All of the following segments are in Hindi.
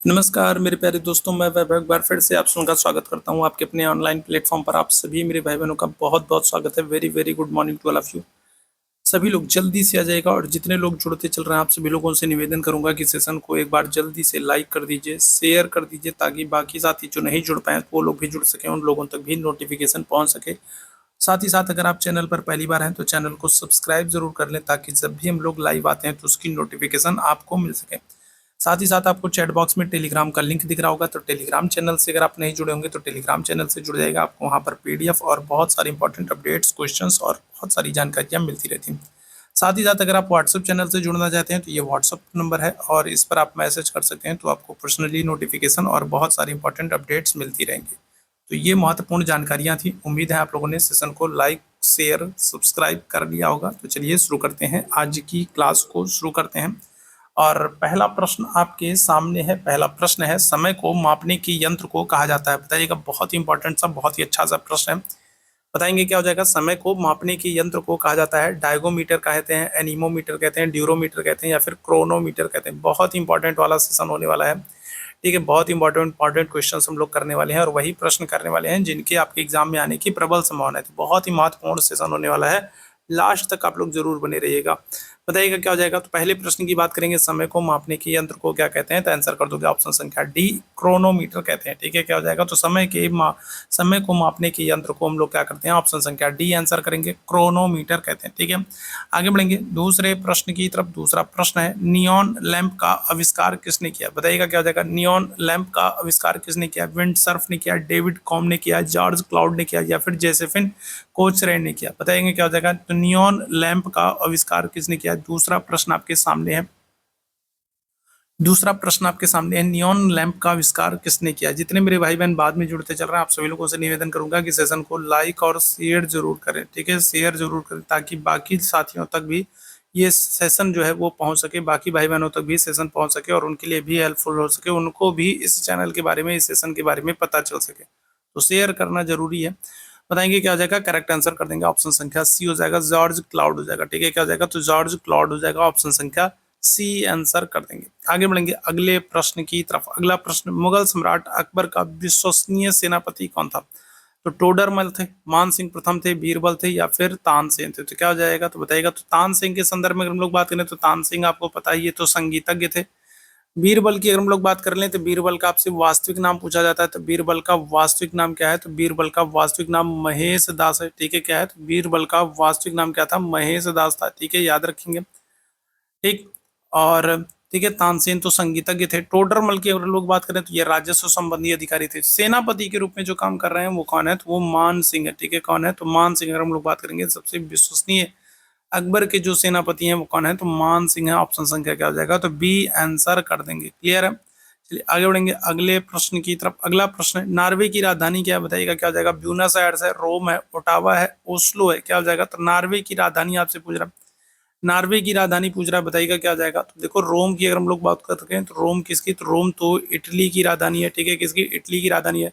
नमस्कार मेरे प्यारे दोस्तों, मैं वैभव एक बार फिर से आप सबका स्वागत करता हूं आपके अपने ऑनलाइन प्लेटफॉर्म पर। आप सभी मेरे भाई बहनों का बहुत-बहुत स्वागत है। Very very good morning to all of you. सभी लोग जल्दी से आ जाइएगा और जितने लोग जुड़ते चल रहे हैं आप सभी लोगों से निवेदन करूंगा कि सेशन को एक बार जल्दी से लाइक कर दीजिए, शेयर कर दीजिए ताकि बाकी साथी जो नहीं जुड़ पाए वो लोग भी जुड़ सकें, उन लोगों तक भी नोटिफिकेशन पहुंच सके। साथ ही साथ अगर आप चैनल पर पहली बार हैं तो चैनल को सब्सक्राइब जरूर कर लें ताकि जब भी हम लोग लाइव आते हैं तो उसकी नोटिफिकेशन आपको मिल सके। साथ ही साथ आपको चैट बॉक्स में टेलीग्राम का लिंक दिख रहा होगा, तो टेलीग्राम चैनल से अगर आप नहीं जुड़े होंगे तो टेलीग्राम चैनल से जुड़ जाएगा। आपको वहाँ पर पीडीएफ और बहुत सारी इंपॉर्टेंट अपडेट्स, क्वेश्चंस और बहुत सारी जानकारियाँ मिलती रहती हैं। साथ ही साथ अगर आप व्हाट्सएप चैनल से जुड़ना चाहते हैं तो ये व्हाट्सएप नंबर है और इस पर आप मैसेज कर सकते हैं, तो आपको पर्सनली नोटिफिकेशन और बहुत सारी इंपॉर्टेंट अपडेट्स मिलती रहेंगी। तो ये महत्वपूर्ण जानकारियाँ थी। उम्मीद है आप लोगों ने सेशन को लाइक, शेयर, सब्सक्राइब कर लिया होगा। तो चलिए शुरू करते हैं, आज की क्लास को शुरू करते हैं। और पहला प्रश्न आपके सामने है। पहला प्रश्न है, समय को मापने के यंत्र को कहा जाता है। बताइएगा, बहुत ही इंपॉर्टेंट सा, बहुत ही अच्छा सा प्रश्न है। बताएंगे क्या हो जाएगा। समय को मापने के यंत्र को कहा जाता है डायगोमीटर कहते हैं, एनीमोमीटर कहते हैं, ड्यूरोमीटर कहते हैं या फिर क्रोनोमीटर कहते हैं। बहुत ही इंपॉर्टेंट वाला सेशन होने वाला है। ठीक है, बहुत इंपॉर्टेंट क्वेश्चन हम लोग करने वाले हैं और वही प्रश्न करने वाले हैं जिनके आपके एग्जाम में आने की प्रबल संभावना है। तो बहुत ही महत्वपूर्ण सेशन होने वाला है, लास्ट तक आप लोग जरूर बने रहिएगा। बताइएगा क्या हो जाएगा। तो पहले प्रश्न की बात करेंगे, समय को मापने के यंत्र को क्या कहते हैं, तो आंसर कर दोगे ऑप्शन संख्या डी, क्रोनोमीटर कहते हैं। ठीक है, क्या हो जाएगा। तो समय को मापने के यंत्र को हम लोग क्या करते हैं, ऑप्शन संख्या डी आंसर करेंगे, क्रोनोमीटर कहते हैं। ठीक है, आगे बढ़ेंगे दूसरे प्रश्न की तरफ। दूसरा प्रश्न है, नियॉन लैंप का आविष्कार किसने किया। बताइएगा क्या हो जाएगा। नियॉन लैंप का आविष्कार किसने किया। विंड सर्फ ने किया, डेविड कॉम ने किया, जॉर्ज क्लाउड ने किया या फिर जोसेफिन कोचरेन ने किया। बताएंगे क्या हो जाएगा। तो नियॉन लैंप का आविष्कार किसने किया। दूसरा प्रश्न आपके सामने है। दूसरा प्रश्न आपके सामने है, नियॉन लैंप का आविष्कार किसने किया। जितने मेरे भाई बहन बाद में जुड़ते चल रहे हैं आप सभी लोगों से निवेदन करूंगा कि सेशन को लाइक और शेयर जरूर करें। ठीक है, शेयर जरूर करें ताकि बाकी साथियों तक भी ये सेशन जो है वो पहुंच सके, बाकी भाई बहनों तक भी सेशन पहुंच सके और उनके लिए भी हेल्पफुल हो सके, उनको भी इस चैनल के बारे में, इस सेशन के बारे में पता चल सके। तो शेयर करना जरूरी है। बताएंगे क्या हो जाएगा। करेक्ट आंसर कर देंगे ऑप्शन संख्या सी हो जाएगा, जॉर्ज क्लाउड हो जाएगा। ठीक है, क्या हो जाएगा। तो जॉर्ज क्लाउड हो जाएगा, ऑप्शन संख्या सी आंसर कर देंगे। आगे बढ़ेंगे अगले प्रश्न की तरफ। अगला प्रश्न, मुगल सम्राट अकबर का विश्वसनीय सेनापति कौन था। तो टोडरमल थे, मान सिंह प्रथम थे, बीरबल थे या फिर तानसेन थे। तो क्या हो जाएगा। तो बताइएगा। तो तानसेन के संदर्भ में अगर हम लोग बात करें तो तानसेन आपको पता ही है, तो संगीतज्ञ थे। बीरबल की अगर हम लोग बात कर लें तो बीरबल का आपसे वास्तविक नाम पूछा जाता है, तो बीरबल का वास्तविक नाम क्या है। तो बीरबल का वास्तविक नाम महेश दास है। ठीक है, क्या है। तो बीरबल का वास्तविक नाम क्या था, महेश दास था। ठीक है, याद रखेंगे। ठीक, और ठीक है, तानसेन तो संगीतज्ञ थे। टोडरमल की अगर लोग बात करें तो ये राजस्व संबंधी अधिकारी थे। सेनापति के रूप में जो काम कर रहे हैं वो कौन है, तो वो मान सिंह है। ठीक है, कौन है, तो मान सिंह। अगर हम लोग बात करेंगे सबसे विश्वसनीय अकबर के जो सेनापति हैं वो कौन है, तो मान सिंह है। ऑप्शन संख्या क्या हो जाएगा, तो बी आंसर कर देंगे। क्लियर है। चलिए आगे बढ़ेंगे अगले प्रश्न की तरफ। अगला प्रश्न है, नॉर्वे की राजधानी क्या है। बताइएगा क्या हो जाएगा। ब्यूनस आयर्स है, रोम है, ओटावा है, ओस्लो है। क्या हो जाएगा। तो नॉर्वे की राजधानी आपसे पूछ रहा है, नॉर्वे की राजधानी पूछ रहा है। बताइएगा क्या हो जाएगा। तो देखो, रोम की अगर हम लोग बात कर सकें तो रोम किसकी, तो रोम तो इटली की राजधानी है। ठीक है, किसकी, इटली की राजधानी है।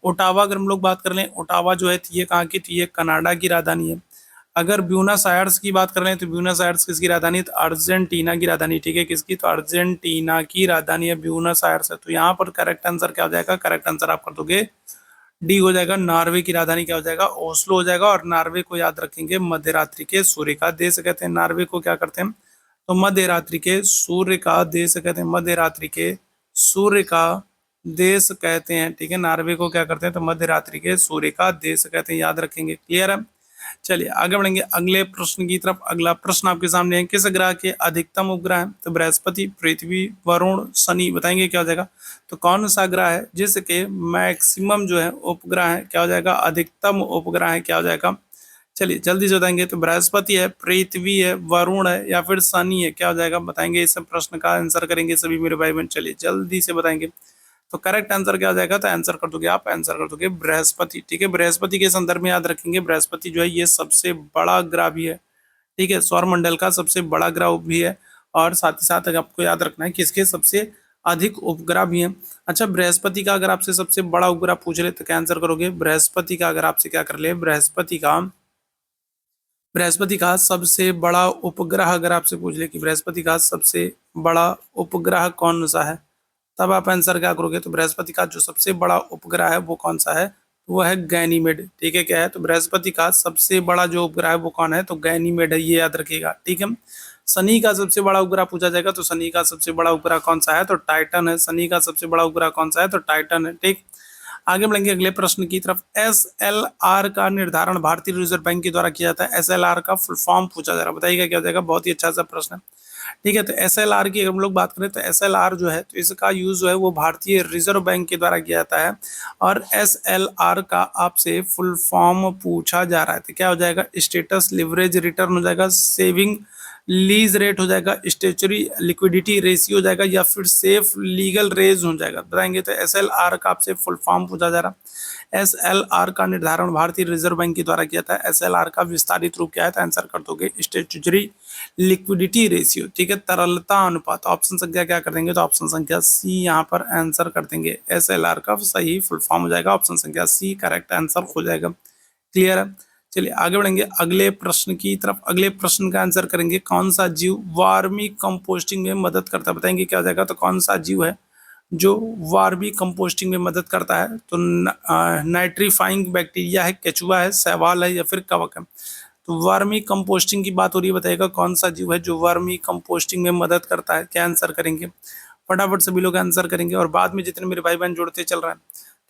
ओटावा अगर हम लोग बात कर लें, ओटावा जो है तो ये कहाँ की, तो ये कनाडा की राजधानी है। अगर ब्यूनस आयर्स की बात कर रहे हैं तो ब्यूनस आयर्स किसकी राजधानी, तो अर्जेंटीना की राजधानी। ठीक है, किसकी, तो अर्जेंटीना की राजधानी है ब्यूनस आयर्स है। तो यहाँ पर करेक्ट आंसर क्या हो जाएगा। करेक्ट आंसर आप कर दोगे डी हो जाएगा। नॉर्वे की राजधानी क्या हो जाएगा, ओस्लो हो जाएगा। और नॉर्वे को याद रखेंगे मध्य रात्रि के सूर्य का देश कहते हैं। नॉर्वे को क्या करते हैं, तो मध्य रात्रि के सूर्य का देश कहते हैं। मध्य रात्रि के सूर्य का देश कहते हैं। ठीक है, नॉर्वे को क्या करते हैं, तो मध्य रात्रि के सूर्य का देश कहते हैं। याद रखेंगे। क्लियर है। चलिए आगे बढ़ेंगे अगले प्रश्न की तरफ। अगला प्रश्न आपके सामने है, किस ग्रह के अधिकतम उपग्रह है, तो बृहस्पति, पृथ्वी, वरुण, शनि। बताएंगे क्या हो जाएगा। तो कौन सा ग्रह है जिसके मैक्सिमम जो है उपग्रह है, क्या हो जाएगा, अधिकतम उपग्रह है, क्या हो जाएगा। चलिए जल्दी से बताएंगे। तो बृहस्पति है, पृथ्वी है, वरुण है या फिर शनि है, क्या हो जाएगा। बताएंगे, इस प्रश्न का आंसर करेंगे सभी मेरे भाई बहन। चलिए जल्दी से बताएंगे। तो करेक्ट आंसर क्या हो जाएगा, तो आंसर कर दोगे आप, आंसर कर दोगे बृहस्पति। ठीक है, बृहस्पति के संदर्भ में याद रखेंगे, बृहस्पति जो है ये सबसे बड़ा ग्रह भी है। ठीक है, सौरमंडल का सबसे बड़ा ग्रह भी है। और साथ ही साथ आपको याद रखना है कि इसके सबसे अधिक उपग्रह भी हैं। अच्छा, बृहस्पति का अगर आपसे सबसे बड़ा उपग्रह पूछ ले तो क्या आंसर करोगे। बृहस्पति का अगर आपसे क्या कर ले, बृहस्पति का सबसे बड़ा उपग्रह अगर आपसे पूछ ले कि बृहस्पति का सबसे बड़ा उपग्रह कौन सा है, तब आप आंसर क्या करोगे, तो बृहस्पति का जो सबसे बड़ा उपग्रह है वो कौन सा है, वो है गैनीमेड। ठीक है, क्या है, तो बृहस्पति का सबसे बड़ा जो उपग्रह है वो कौन है, तो गैनीमेड है, ये याद रखिएगा। ठीक है, शनि का सबसे बड़ा उपग्रह पूछा जाएगा, तो शनि का सबसे बड़ा उपग्रह कौन सा है, तो टाइटन है। शनि का सबसे बड़ा उपग्रह कौन सा है, तो टाइटन है। ठीक, आगे बढ़ेंगे अगले प्रश्न की तरफ। SLR का निर्धारण भारतीय रिजर्व बैंक के द्वारा किया जाता है। SLR का फुल फॉर्म पूछा जा रहा है, बताइएगा क्या हो जाएगा। बहुत ही अच्छा सा प्रश्न है। ठीक है, तो SLR की अगर हम लोग बात करें तो SLR जो है, तो इसका यूज जो है वो भारतीय रिजर्व बैंक के द्वारा किया जाता है। और SLR का आपसे फुल फॉर्म पूछा जा रहा है, तो क्या हो जाएगा, स्टेटस लिवरेज रिटर्न हो जाएगा, सेविंग लीज रेट हो जाएगा, स्टेचुरी लिक्विडिटी रेशियो हो जाएगा, या फिर सेफ लीगल रेज हो जाएगा, बताएंगे। तो SLR का आपसे फुल फॉर्म पूछा जा रहा है। SLR का निर्धारण भारतीय रिजर्व बैंक के द्वारा किया था। SLR का विस्तारित रूप क्या है, तो आंसर कर दोगे स्टेचुरी लिक्विडिटी रेशियो। ठीक है, तरलता अनुपात। ऑप्शन संख्या क्या कर देंगे, तो ऑप्शन संख्या सी यहाँ पर आंसर कर देंगे। SLR का सही फुल फॉर्म हो जाएगा, ऑप्शन संख्या सी करेक्ट आंसर हो जाएगा। क्लियर है, चलिए आगे बढ़ेंगे अगले प्रश्न की तरफ। अगले प्रश्न का आंसर करेंगे, कौन सा जीव वार्मी कंपोस्टिंग में मदद करता है, बताएंगे क्या हो जाएगा। तो कौन सा जीव है जो वार्मी कंपोस्टिंग में मदद करता है, तो नाइट्रीफाइंग बैक्टीरिया है, केचुआ है, शैवाल है, या फिर कवक है। तो वर्मी कंपोस्टिंग की बात हो रही है, बताइएगा कौन सा जीव है जो वर्मी कंपोस्टिंग में मदद करता है। क्या आंसर करेंगे, फटाफट सभी लोग आंसर करेंगे, और बाद में जितने मेरे भाई बहन जुड़ते चल रहे हैं।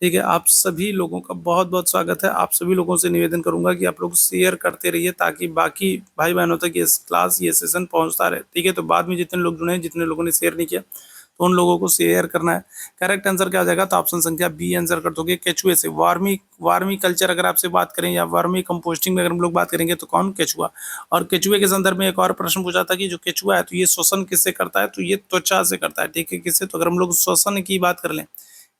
ठीक है, आप सभी लोगों का बहुत बहुत स्वागत है। आप सभी लोगों से निवेदन करूंगा कि आप लोग शेयर करते रहिए, ताकि बाकी भाई बहनों तक ये क्लास, ये सेशन पहुंचता रहे। ठीक है, तो बाद में जितने लोग जुड़े हैं, जितने लोगों ने शेयर नहीं किया, तो उन लोगों को शेयर करना है। करेक्ट आंसर क्या हो जाएगा, तो ऑप्शन संख्या बी आंसर कर दोगे, केचुए से। वार्मी कल्चर अगर आपसे बात करें, या वार्मी कंपोस्टिंग में अगर हम लोग बात करेंगे, तो कौन, केचुआ। और केचुए के संदर्भ में एक और प्रश्न पूछा था कि जो केचुआ है, तो ये श्वसन किससे करता है, तो ये त्वचा से करता है। ठीक है, किससे, तो अगर हम लोग श्वसन की बात कर लें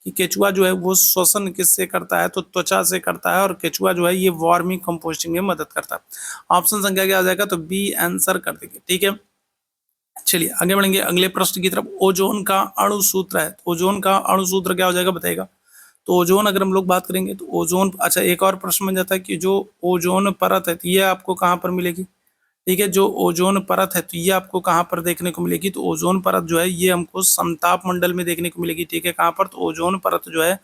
कि केचुआ जो है वो श्वसन किससे करता है, तो त्वचा से करता है। और केचुआ जो है ये वार्मी कंपोस्टिंग में मदद करता है। ऑप्शन संख्या क्या आ जाएगा, तो बी आंसर कर देंगे। ठीक है, चलिए आगे बढ़ेंगे अगले प्रश्न की तरफ। ओजोन का अणुसूत्र है, ओजोन का अणुसूत्र क्या हो जाएगा, बताएगा। तो ओजोन अगर हम लोग बात करेंगे, तो ओजोन, अच्छा एक और प्रश्न बन जाता है कि जो ओजोन परत है, तो ये आपको कहाँ पर मिलेगी। ठीक है, जो ओजोन परत है, तो ये आपको कहाँ पर देखने को मिलेगी, तो ओजोन परत जो है ये हमको समताप मंडल में देखने को मिलेगी। ठीक है, कहाँ पर, तो ओजोन परत जो है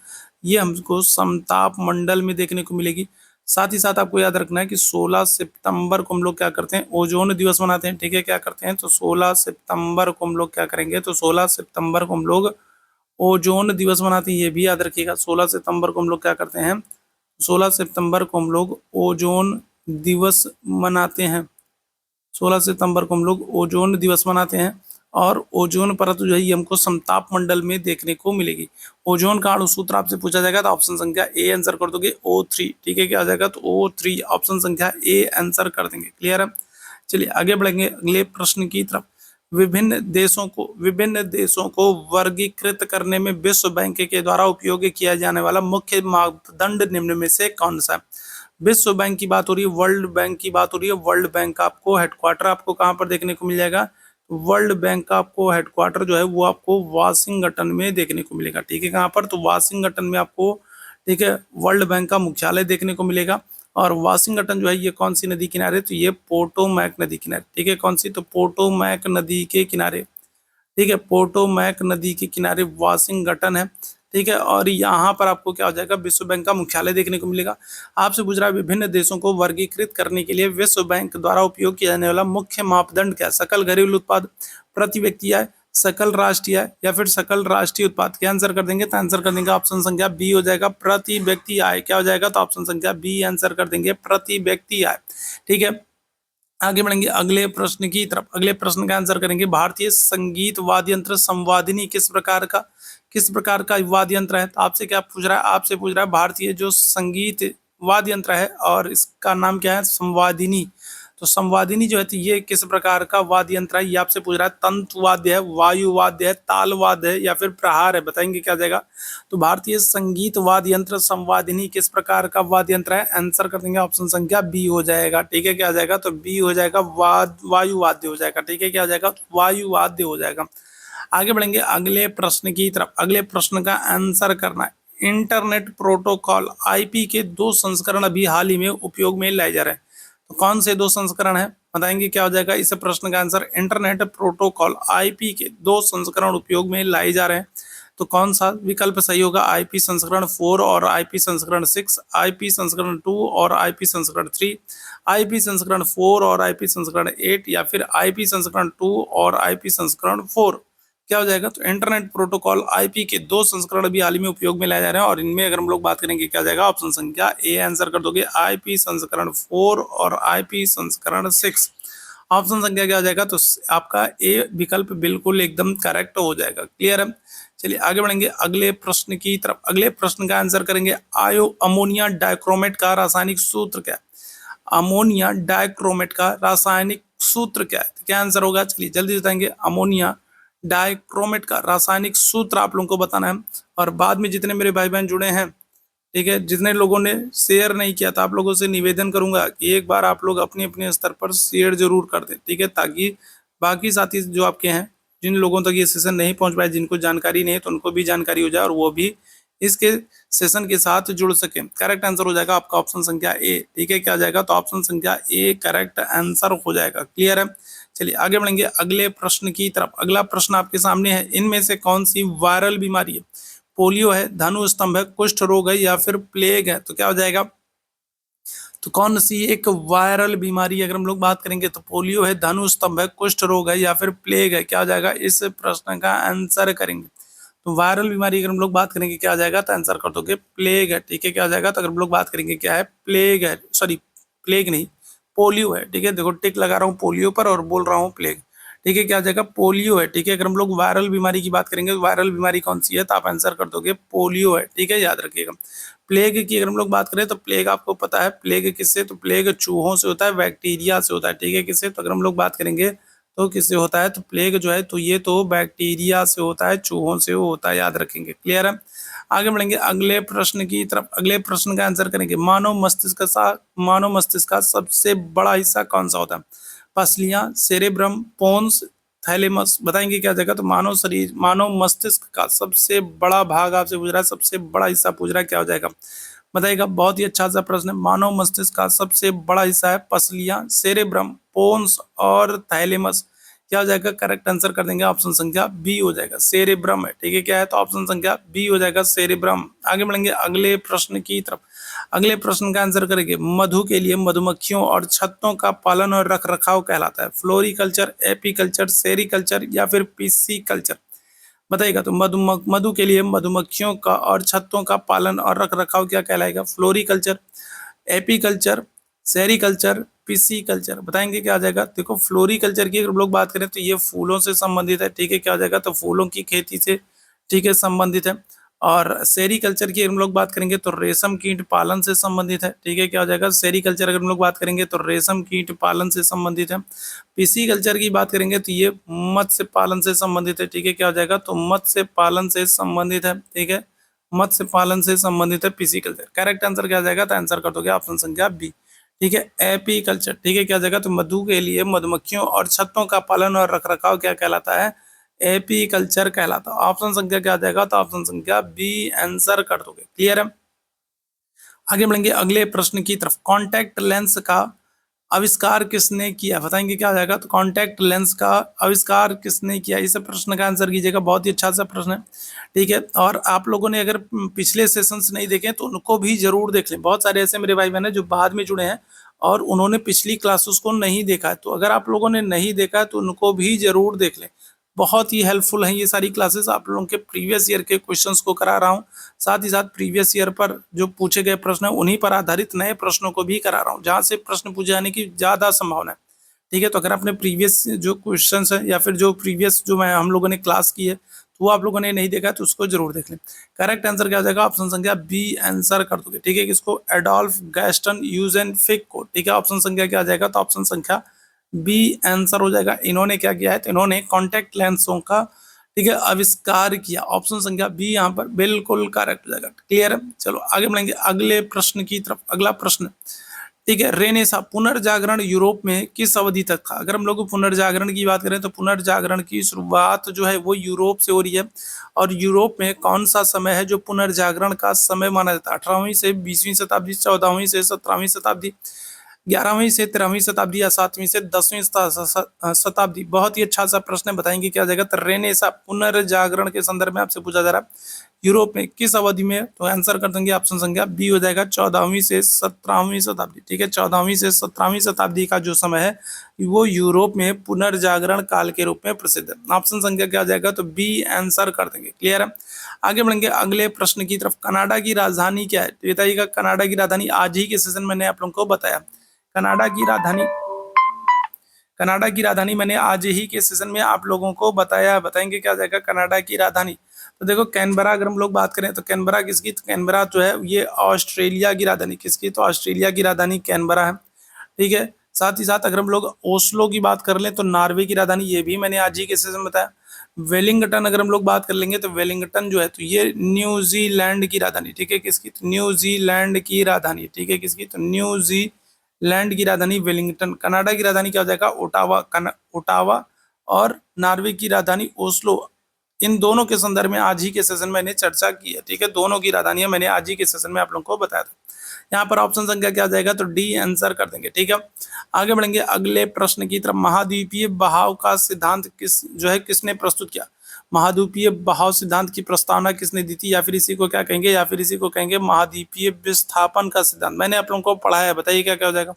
ये हमको समताप मंडल में देखने को मिलेगी। साथ ही साथ आपको याद रखना है कि 16 सितंबर को हम लोग क्या करते हैं, ओजोन दिवस मनाते हैं। ठीक है, क्या करते हैं, तो 16 सितंबर को हम लोग क्या करेंगे, तो 16 सितंबर को हम लोग ओजोन दिवस मनाते हैं। ये भी याद रखिएगा, 16 सितंबर को हम लोग क्या करते हैं, 16 सितंबर को हम लोग ओजोन दिवस मनाते हैं। 16 सितंबर को हम लोग ओजोन दिवस मनाते हैं। और ओजोन परत जो है ये हमको समताप मंडल में देखने को मिलेगी। ओजोन का अणुसूत्र आपसे पूछा जाएगा, तो ऑप्शन संख्या ए आंसर कर दोगे, O3। ठीक है, क्या आ जाएगा, तो O3 ऑप्शन संख्या ए आंसर कर देंगे। क्लियर है, चलिए आगे बढ़ेंगे अगले प्रश्न की तरफ। विभिन्न देशों को वर्गीकृत करने में विश्व बैंक के द्वारा उपयोग किया जाने वाला मुख्य मापदंड निम्न में से कौन सा है। विश्व बैंक की बात हो रही है, वर्ल्ड बैंक की बात हो रही है। वर्ल्ड बैंक का आपको हेडक्वार्टर आपको कहाँ पर देखने को मिल जाएगा, वर्ल्ड बैंक का आपको हेडक्वार्टर जो है वो आपको वाशिंगटन में देखने को मिलेगा। ठीक है, कहाँ पर, तो वाशिंगटन में आपको, ठीक है, वर्ल्ड बैंक का मुख्यालय देखने को मिलेगा। और वाशिंगटन जो है ये कौन सी नदी किनारे, तो ये पोटोमैक नदी किनारे। ठीक है, कौन सी, तो पोटोमैक नदी के किनारे। ठीक है, पोटोमैक नदी के किनारे वाशिंगटन है। ठीक है, और यहाँ पर आपको क्या हो जाएगा, विश्व बैंक का मुख्यालय देखने को मिलेगा। आपसे पूछ रहा है विभिन्न देशों को वर्गीकृत करने के लिए विश्व बैंक द्वारा उपयोग किया जाने वाला मुख्य मापदंड क्या है। सकल घरेलू उत्पाद, प्रति व्यक्ति आय, सकल राष्ट्रीय आय, या फिर सकल राष्ट्रीय उत्पाद। क्या आंसर कर देंगे, तो आंसर कर देंगे ऑप्शन संख्या बी हो जाएगा, प्रति व्यक्ति आय। क्या हो जाएगा, तो ऑप्शन संख्या बी आंसर कर देंगे, प्रति व्यक्ति आय। ठीक है, आगे बढ़ेंगे अगले प्रश्न की तरफ। अगले प्रश्न का आंसर करेंगे, भारतीय संगीत वाद्य यंत्र संवादिनी किस प्रकार का वाद्य यंत्र है। तो आपसे क्या पूछ रहा है, आपसे पूछ रहा है भारतीय जो संगीत वाद्य यंत्र है और इसका नाम क्या है, संवादिनी। तो संवादिनी जो है, तो ये किस प्रकार का वाद्य यंत्र है, ये आपसे पूछ रहा है। तंत्र वाद्य है, वायु वाद्य है, ताल वाद्य है, या फिर प्रहार है, बताएंगे क्या जाएगा। तो भारतीय संगीत वाद्य यंत्र संवादिनी किस प्रकार का वाद्य यंत्र है, आंसर कर देंगे ऑप्शन संख्या बी हो जाएगा। ठीक है, क्या आ जाएगा, तो बी हो जाएगा, वायु वाद्य हो जाएगा। ठीक है, क्या आ जाएगा, वायु वाद्य हो जाएगा। आगे बढ़ेंगे अगले प्रश्न की तरफ। अगले प्रश्न का आंसर करना है। इंटरनेट प्रोटोकॉल IP के 2 संस्करण अभी हाल ही में उपयोग में लाए जा रहे हैं। तो कौन से 2 संस्करण है, बताएंगे क्या हो जाएगा। इस प्रश्न का आंसर, इंटरनेट प्रोटोकॉल IP के 2 संस्करण उपयोग में लाए जा रहे हैं। तो कौन सा विकल्प सही होगा? आईपी संस्करण 4 और आईपी संस्करण 6, आईपी संस्करण 2 और आईपी संस्करण 3, आईपी संस्करण 4 और आईपी संस्करण 8, या फिर आईपी संस्करण 2 और आईपी संस्करण 4। क्या हो जाएगा? तो इंटरनेट प्रोटोकॉल आईपी के 2 संस्करण भी हाल ही में उपयोग में लाए जा रहे हैं, और इनमें अगर हम लोग बात करेंगे क्या जाएगा? ऑप्शन संख्या ए आंसर कर दोगे, आईपी संस्करण 4 और आईपी संस्करण 6। ऑप्शन संख्या क्या हो जाएगा? तो आपका ए विकल्प बिल्कुल एकदम करेक्ट हो जाएगा। क्लियर है? चलिए आगे बढ़ेंगे अगले प्रश्न की तरफ। अगले प्रश्न का आंसर करेंगे, अमोनिया डाइक्रोमेट का रासायनिक सूत्र क्या है? अमोनिया डाइक्रोमेट का रासायनिक सूत्र क्या है? क्या आंसर होगा? चलिए जल्दी बताएंगे। अमोनिया डाइक्रोमेट का रासायनिक सूत्र आप लोगों को बताना है, और बाद में जितने मेरे भाई बहन जुड़े हैं, ठीक है, जितने लोगों ने शेयर नहीं किया था, आप लोगों से निवेदन करूंगा कि एक बार आप लोग अपने अपने स्तर पर शेयर जरूर कर दें, ठीक है, ताकि बाकी साथी जो आपके हैं, जिन लोगों तक ये सेशन नहीं पहुंच पाए, जिनको जानकारी नहीं है, तो उनको भी जानकारी हो जाए और वो भी इसके सेशन के साथ जुड़ सके। करेक्ट आंसर हो जाएगा आपका ऑप्शन संख्या ए। ठीक है, क्या आ जाएगा? तो ऑप्शन संख्या ए करेक्ट आंसर हो जाएगा। क्लियर है? चलिए आगे बढ़ेंगे अगले प्रश्न की तरफ। अगला प्रश्न आपके सामने है, इनमें से कौन सी वायरल बीमारी है? पोलियो है, धनु स्तंभ है, कुष्ठ रोग है, या फिर प्लेग है? तो क्या हो जाएगा? तो कौन सी एक वायरल बीमारी अगर हम लोग बात करेंगे, तो पोलियो है, धनु स्तंभ है, कुष्ठ रोग है, या फिर प्लेग है? क्या हो जाएगा? इस प्रश्न का आंसर करेंगे। तो वायरल बीमारी अगर हम लोग बात करेंगे क्या आ जाएगा? तो आंसर कर दोगे प्लेग है। ठीक है, क्या आ जाएगा? तो अगर हम लोग बात करेंगे क्या है? प्लेग है, सॉरी प्लेग नहीं, पोलियो है। ठीक है, देखो टिक लगा रहा हूँ पोलियो पर और बोल रहा हूँ प्लेग। ठीक है, क्या आ जाएगा? पोलियो है। ठीक है, अगर हम लोग वायरल बीमारी की बात करेंगे तो वायरल बीमारी कौन सी है? तो आप आंसर कर दोगे पोलियो है। ठीक है, याद रखिएगा। प्लेग की अगर हम लोग बात करें तो प्लेग आपको पता है प्लेग किससे? तो प्लेग चूहों से होता है, बैक्टीरिया से होता है। ठीक है, किससे? तो अगर हम लोग बात करेंगे तो किससे होता है? तो प्लेग जो है तो ये तो बैक्टीरिया से होता है, चूहों से होता है, याद रखेंगे। क्लियर है? आगे बढ़ेंगे अगले प्रश्न की तरफ। अगले प्रश्न का आंसर करेंगे, मानव मस्तिष्क का सबसे बड़ा हिस्सा कौन सा होता है? पसलियां, सेरेब्रम, पोन्स, थैलेमस? बताएंगे क्या जगह? तो मानव मस्तिष्क का सबसे बड़ा भाग आपसे पूछ रहा है, सबसे बड़ा हिस्सा पूछ रहा है, क्या हो जाएगा? बताइएगा। बहुत ही अच्छा सा प्रश्न है। मानव मस्तिष्क का सबसे बड़ा हिस्सा है पसलियां, सेरेब्रम, पोन्स और थैलेमस। क्या हो जाएगा? करेक्ट आंसर कर देंगे, ऑप्शन संख्या बी हो जाएगा, सेरेब्रम है। ठीक है, क्या है? तो ऑप्शन संख्या बी हो जाएगा, सेरेब्रम। आगे बढ़ेंगे अगले प्रश्न की तरफ। अगले प्रश्न का आंसर करेंगे, मधु के लिए मधुमक्खियों और छत्तों का पालन और रख रखाव कहलाता है फ्लोरिकल्चर, एपीकल्चर, सेरिकल्चर, या फिर पीसी कल्चर? बताइएगा। तो मधु के लिए मधुमक्खियों का और छत्तों का पालन और रख रखाव क्या कहलाएगा? Floriculture, apiculture, sericulture, PC culture? बताएंगे क्या आ जाएगा? देखो फ्लोरिकल्चर की अगर लोग बात करें तो ये फूलों से संबंधित है। ठीक है, क्या आ जाएगा? तो फूलों की खेती से, ठीक है, संबंधित है। और सेरिकल्चर की अगर हम लोग बात करेंगे तो रेशम कीट पालन से संबंधित है। ठीक है, क्या हो जाएगा? सेरिकल्चर अगर हम लोग बात करेंगे तो रेशम कीट पालन से संबंधित है। पीसी कल्चर की बात करेंगे तो ये मत्स्य पालन से संबंधित है। ठीक है, क्या हो जाएगा? तो मत्स्य पालन से संबंधित है। ठीक है, मत्स्य पालन से संबंधित है पीसी कल्चर। करेक्ट आंसर क्या जाएगा? तो आंसर कर दोगे ऑप्शन संख्या बी। ठीक है, एपी कल्चर। ठीक है, क्या जाएगा? तो मधु के लिए मधुमक्खियों और छत्तों का पालन और रखरखाव क्या कहलाता है? एपी कल्चर कहलाता है। ऑप्शन संख्या क्या जाएगा? तो ऑप्शन संख्या बी आंसर कर दोगे। क्लियर है? आगे बढ़ेंगे अगले प्रश्न की तरफ। कॉन्टैक्ट लेंस का आविष्कार किसने किया? बताएंगे क्या हो जाएगा? तो कॉन्टैक्ट लेंस का आविष्कार किसने किया? इस प्रश्न का आंसर कीजिएगा। बहुत ही अच्छा सा प्रश्न है। ठीक है, और आप लोगों ने अगर पिछले सेशंस नहीं देखे तो उनको भी जरूर देख लें। बहुत सारे ऐसे मेरे भाई बहन हैं जो बाद में जुड़े हैं और उन्होंने पिछली क्लासेस को नहीं देखा है, तो अगर आप लोगों ने नहीं देखा है तो उनको भी जरूर देख लें। बहुत ही हेल्पफुल है ये सारी क्लासेस। आप लोगों के प्रीवियस ईयर के क्वेश्चंस को करा रहा हूँ, साथ ही साथ प्रीवियस ईयर पर जो पूछे गए प्रश्न है उन्हीं पर आधारित नए प्रश्नों को भी करा रहा हूँ, जहाँ से प्रश्न पूछे जाने की ज़्यादा संभावना है। ठीक है, तो अगर आपने प्रीवियस जो क्वेश्चंस है या फिर जो प्रीवियस जो हम लोगों ने क्लास की है तो वो आप लोगों ने नहीं देखा है तो उसको जरूर देख लें। करेक्ट आंसर क्या हो जाएगा? ऑप्शन संख्या बी आंसर कर दोगे। ठीक है, किसको? एडोल्फ गैस्टन यूजेनफिक को। ठीक है, ऑप्शन संख्या क्या आ जाएगा? तो ऑप्शन संख्या बी आंसर हो जाएगा। इन्होंने क्या किया है? तो इन्होंने कॉन्टैक्ट लेंसों का, ठीक है, आविष्कार किया। ऑप्शन संख्या बी यहाँ पर बिल्कुल करेक्ट हो जाएगा। क्लियर है? चलो आगे बढ़ेंगे अगले प्रश्न की तरफ। अगला प्रश्न, ठीक है, रेनेसा पुनर्जागरण यूरोप में किस अवधि तक था? अगर हम लोग पुनर्जागरण की बात करें तो पुनर्जागरण की शुरुआत जो है वो यूरोप से हो रही है। और यूरोप में कौन सा समय है जो पुनर्जागरण का समय माना जाता है? 18वीं से 20वीं शताब्दी, 14वीं से 17वीं शताब्दी, 11वीं से 13वीं शताब्दी या 7वीं से 10वीं शताब्दी। बहुत ही अच्छा सा प्रश्न है, बताएंगे क्या जाएगा। तो रेनेसा पुनर्जागरण के संदर्भ में आपसे पूछा जा रहा है, यूरोप में किस अवधि में, तो आंसर कर देंगे ऑप्शन संख्या बी हो जाएगा 14वीं से 17वीं शताब्दी। ठीक है, 14वीं से 17वीं शताब्दी का जो समय है वो यूरोप में पुनर्जागरण काल के रूप में प्रसिद्ध है। ऑप्शन संख्या क्या आ जाएगा, तो बी आंसर कर देंगे। क्लियर है, आगे बढ़ेंगे अगले प्रश्न की तरफ। कनाडा की राजधानी क्या है, तो बताइएगा। कनाडा की राजधानी आज ही के सेशन में मैंने आप लोगों को बताया। कनाडा की राजधानी, कनाडा की राजधानी मैंने आज ही के सेशन में आप लोगों को बताया। बताएंगे क्या जाएगा कनाडा की राजधानी। तो देखो कैनबरा, अगर हम लोग बात करें तो कैनबरा किसकी, तो कैनबरा जो है ये ऑस्ट्रेलिया की राजधानी। किसकी, तो ऑस्ट्रेलिया की राजधानी कैनबरा है। ठीक है, साथ ही साथ अगर हम लोग ओस्लो की बात कर लें तो नॉर्वे की राजधानी, ये भी मैंने आज ही के सेशन में बताया। वेलिंगटन अगर हम लोग बात कर लेंगे तो वेलिंगटन जो है तो ये न्यूजीलैंड की राजधानी। ठीक है, किसकी, तो न्यूजीलैंड की राजधानी। ठीक है, किसकी, तो न्यूजीलैंड की राजधानी वेलिंगटन। कनाडा की राजधानी क्या हो जाएगा, ओटावा। ओटावा और नॉर्वे की राजधानी ओस्लो। इन दोनों के संदर्भ में आज ही के सेशन में मैंने चर्चा की है। ठीक है, दोनों की राजधानियां मैंने आज ही के सेशन में आप लोगों को बताया था। यहाँ पर ऑप्शन संख्या क्या आ जाएगा, तो डी आंसर कर देंगे। ठीक है, आगे बढ़ेंगे अगले प्रश्न की तरफ। महाद्वीपीय बहाव का सिद्धांत किसने प्रस्तुत किया। महाद्वीपीय बहाव सिद्धांत की प्रस्तावना किसने दी थी, या फिर इसी को क्या कहेंगे, या फिर इसी को कहेंगे महाद्वीपीय विस्थापन का सिद्धांत। मैंने आप लोगों को पढ़ाया है, बताइए क्या क्या हो जाएगा।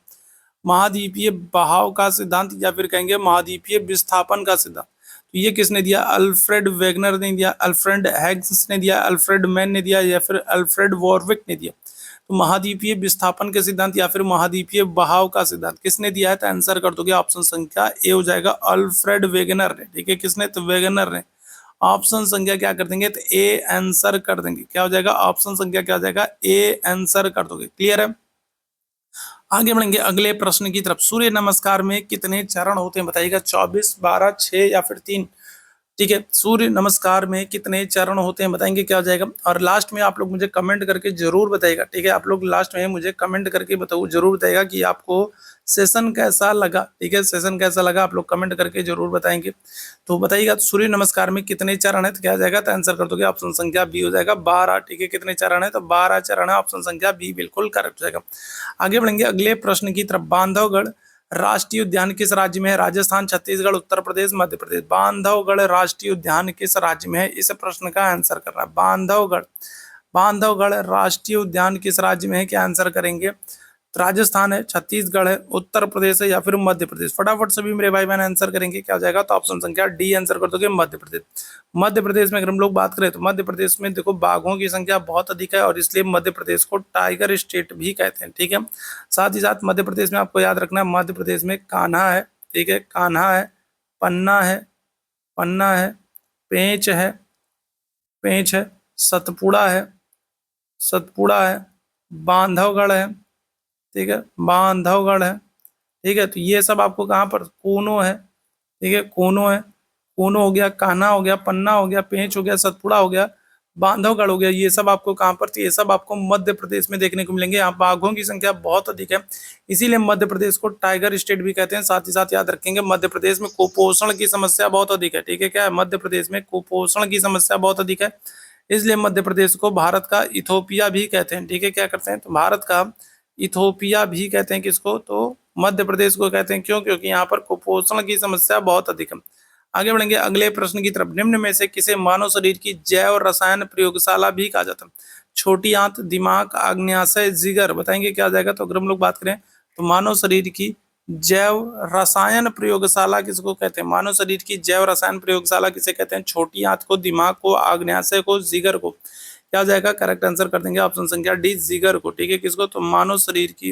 महाद्वीपीय बहाव का सिद्धांत या फिर कहेंगे महाद्वीपीय विस्थापन का सिद्धांत। तो ये किसने दिया, अल्फ्रेड वेगनर ने दिया, अल्फ्रेड हैग्स ने दिया, अल्फ्रेड मैन ने दिया, या फिर अल्फ्रेड वॉरविक ने दिया। तो महाद्वीपीय विस्थापन के सिद्धांत या फिर महाद्वीपीय बहाव का सिद्धांत किसने दिया है, तो आंसर कर दोगे ऑप्शन संख्या ए हो जाएगा, अल्फ्रेड वेगनर ने। ठीक है, किसने, तो वेगनर ने। ऑप्शन संख्या क्या कर देंगे, तो ए आंसर कर देंगे। क्या हो जाएगा, ऑप्शन संख्या क्या हो जाएगा, ए आंसर कर दोगे। क्लियर है, आगे बढ़ेंगे अगले प्रश्न की तरफ। सूर्य नमस्कार में कितने चरण होते हैं, बताइएगा। 24, 12, 6 या फिर 3। ठीक है, सूर्य नमस्कार में कितने चरण होते हैं, बताएंगे क्या हो जाएगा। और लास्ट में आप लोग मुझे कमेंट करके जरूर बताइएगा। ठीक है, आप लोग लास्ट में मुझे कमेंट करके बताओ, जरूर बताइएगा कि आपको सेशन कैसा लगा। ठीक है, सेशन कैसा लगा आप लोग कमेंट करके जरूर बताएंगे। तो बताइएगा सूर्य नमस्कार में कितने चरण है, तो क्या जाएगा, तो आंसर कर दोगे ऑप्शन संख्या बी हो जाएगा 12। ठीक है, कितने चरण है, तो 12 चरण है। ऑप्शन संख्या बी बिल्कुल करेक्ट हो जाएगा। आगे बढ़ेंगे अगले प्रश्न की तरफ। बांधवगढ़ राष्ट्रीय उद्यान किस राज्य में है, राजस्थान, छत्तीसगढ़, उत्तर प्रदेश, मध्य प्रदेश। बांधवगढ़ राष्ट्रीय उद्यान किस राज्य में है, इस प्रश्न का आंसर करना है। बांधवगढ़, बांधवगढ़ राष्ट्रीय उद्यान किस राज्य में है, क्या आंसर करेंगे। तो राजस्थान है, छत्तीसगढ़ है, उत्तर प्रदेश है, या फिर मध्य प्रदेश। फटाफट सभी मेरे भाई बहन आंसर करेंगे, क्या हो जाएगा, तो ऑप्शन संख्या डी आंसर कर दोगे, मध्य प्रदेश। मध्य प्रदेश में अगर हम लोग बात करें तो मध्य प्रदेश में देखो बाघों की संख्या बहुत अधिक है, और इसलिए मध्य प्रदेश को टाइगर स्टेट भी कहते हैं। ठीक है, साथ ही साथ मध्य प्रदेश में आपको याद रखना है, मध्य प्रदेश में कान्हा है। ठीक है, कान्हा है, पन्ना है, पन्ना है, पेंच है, पेंच है, सतपुड़ा है, सतपुड़ा है, बांधवगढ़ है। ठीक है, बांधवगढ़ है। ठीक है, तो ये सब आपको कहाँ पर, कूनो है। ठीक है, कूनो है, कूनो हो गया, कान्हा हो गया, पन्ना हो गया, पेंच हो गया, सतपुड़ा हो गया, बांधवगढ़ हो गया। ये सब आपको कहाँ पर, तो ये सब आपको मध्य प्रदेश में देखने को मिलेंगे। यहाँ बाघों की संख्या बहुत अधिक है, इसीलिए मध्य प्रदेश को टाइगर स्टेट भी कहते हैं। साथ ही साथ याद रखेंगे मध्य प्रदेश में कुपोषण की समस्या बहुत अधिक है। ठीक है, क्या है, मध्य प्रदेश में कुपोषण की समस्या बहुत अधिक है, इसलिए मध्य प्रदेश को भारत का इथोपिया भी कहते हैं। ठीक है, क्या करते हैं, तो भारत का इथोपिया भी कहते हैं किसको, तो मध्य प्रदेश को कहते हैं। क्यों, क्योंकि यहाँ पर कुपोषण की समस्या बहुत अधिक है। आगे बढ़ेंगे अगले प्रश्न की तरफ। निम्न में से किसे मानव शरीर की जैव रसायन प्रयोगशाला भी कहा जाता है। छोटी आंत, दिमाग, आग्नेयाशय, जिगर। बताएंगे क्या आ जाएगा। तो अगर हम लोग बात करें तो मानव शरीर की जैव रसायन प्रयोगशाला किसको कहते हैं, मानव शरीर की जैव रसायन प्रयोगशाला किसे कहते हैं। छोटी आंत को, दिमाग को, आग्नेयाशय को, जिगर को। क्या हो जाएगा, करेक्ट आंसर कर देंगे ऑप्शन संख्या डी, जिगर को। ठीक है, किसको, तो मानव शरीर की,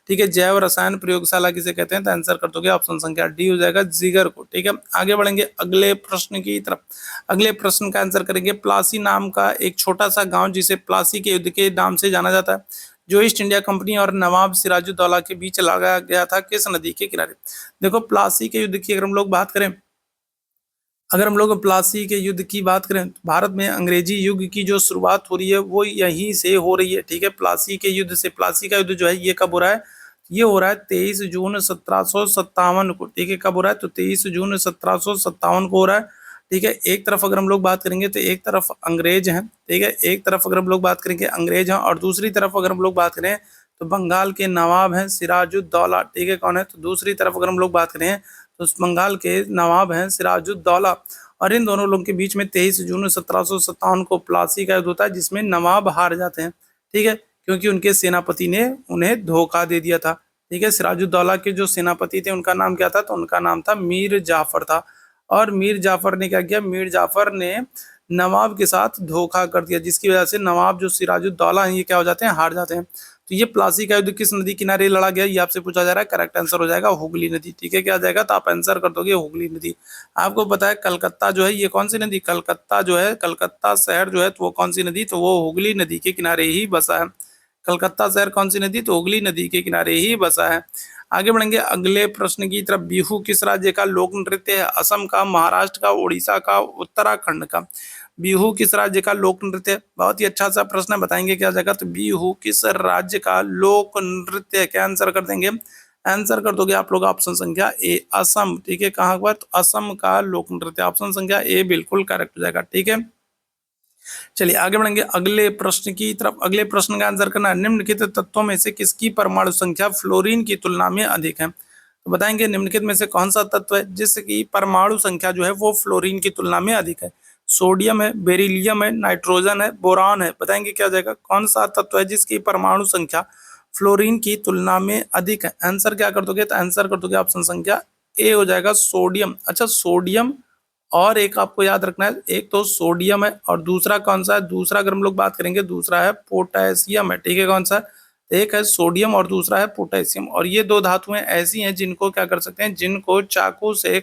ठीक है, जैव रसायन प्रयोगशाला किसे कहते हैं, तो आंसर कर दोगे ऑप्शन संख्या डी हो जाएगा, जिगर को। ठीक है, आगे बढ़ेंगे अगले प्रश्न की तरफ। अगले प्रश्न का आंसर करेंगे। प्लासी नाम का एक छोटा सा गांव जिसे प्लासी के युद्ध के नाम से जाना जाता है, जो ईस्ट इंडिया कंपनी और नवाब सिराजुद्दौला के बीच लगाया गया था, किस नदी के किनारे। देखो प्लासी के युद्ध की अगर हम लोग बात करें, अगर हम लोग प्लासी के युद्ध की बात करें तो भारत में अंग्रेजी युग की जो शुरुआत हो रही है वो यहीं से हो रही है। ठीक है, प्लासी के युद्ध से। प्लासी का युद्ध जो है ये कब हो रहा है, ये हो रहा है 23 जून 1757 को। ठीक है, कब हो रहा है, तो 23 जून 1757 को हो रहा है। ठीक है, एक तरफ अगर हम लोग बात करेंगे तो एक तरफ अंग्रेज हैं। ठीक है, एक तरफ अगर हम लोग बात करेंगे अंग्रेज हैं, और दूसरी तरफ अगर हम लोग बात करें तो बंगाल के नवाब हैं सिराजुद्दौला, ठीक है। कौन है? तो दूसरी तरफ अगर हम लोग बात करें तो बंगाल के नवाब हैं सिराजुद्दौला, और इन दोनों लोगों के बीच में 23 जून 1757 को प्लासी का युद्ध होता है, जिसमें नवाब हार जाते हैं, ठीक है, क्योंकि उनके सेनापति ने उन्हें धोखा दे दिया था, ठीक है। सिराजुद्दौला के जो सेनापति थे उनका नाम क्या था? तो उनका नाम था मीर जाफर था, और मीर जाफर ने क्या किया? मीर जाफर ने नवाब के साथ धोखा कर दिया, जिसकी वजह से नवाब जो सिराजुद्दौला हैं ये क्या हो जाते हैं? हार जाते हैं। तो ये प्लासी का युद्ध किस नदी किनारे लड़ा गया? ये आपसे पूछा जा रहा है। करेक्ट आंसर हो जाएगा हुगली नदी, ठीक है। क्या आ जाएगा? तो आप आंसर कर दोगे हुगली नदी। आपको पता है कलकत्ता जो है ये कौन सी नदी? कलकत्ता जो है, कलकत्ता शहर जो है तो वो कौन सी नदी? तो वो हुगली नदी के किनारे ही बसा है। कलकत्ता शहर कौन सी नदी? तो हुगली नदी के किनारे ही बसा है। आगे बढ़ेंगे अगले प्रश्न की तरफ। बिहू किस राज्य का लोक नृत्य है? असम का, महाराष्ट्र का, उड़ीसा का, उत्तराखंड का। बिहू किस राज्य का लोक नृत्य है? बहुत ही अच्छा सा प्रश्न है, बताएंगे क्या जगह? तो बिहू किस राज्य का लोक नृत्य है? क्या आंसर कर देंगे? आंसर कर दोगे आप लोग ऑप्शन संख्या ए, असम, ठीक है। कहाँ पर? तो असम का लोक नृत्य, ऑप्शन संख्या ए बिल्कुल करेक्ट हो जाएगा, ठीक है। चलिए आगे बढ़ेंगे अगले प्रश्न की तरफ। अगले प्रश्न का आंसर करना है, निम्नलिखित तत्वों में से किसकी परमाणु संख्या फ्लोरीन की तुलना में अधिक है? तो बताएंगे निम्नलिखित में से कौन सा तत्व है जिसकी परमाणु संख्या जो है वो फ्लोरीन की तुलना में अधिक है? सोडियम है, बेरिलियम है, नाइट्रोजन है, बोरान है। बताएंगे क्या हो जाएगा? कौन सा तत्व है जिसकी परमाणु संख्या फ्लोरीन की तुलना में अधिक है? आंसर क्या कर दोगे? तो आंसर कर दोगे ऑप्शन संख्या ए हो जाएगा, सोडियम। अच्छा, सोडियम और एक आपको याद रखना है, एक तो सोडियम है और दूसरा कौन सा है? दूसरा अगर हम लोग बात करेंगे दूसरा है पोटेशियम है, ठीक है। कौन सा? एक है सोडियम और दूसरा है पोटेशियम, और ये दो धातुएं ऐसी हैं जिनको क्या कर सकते हैं? जिनको चाकू से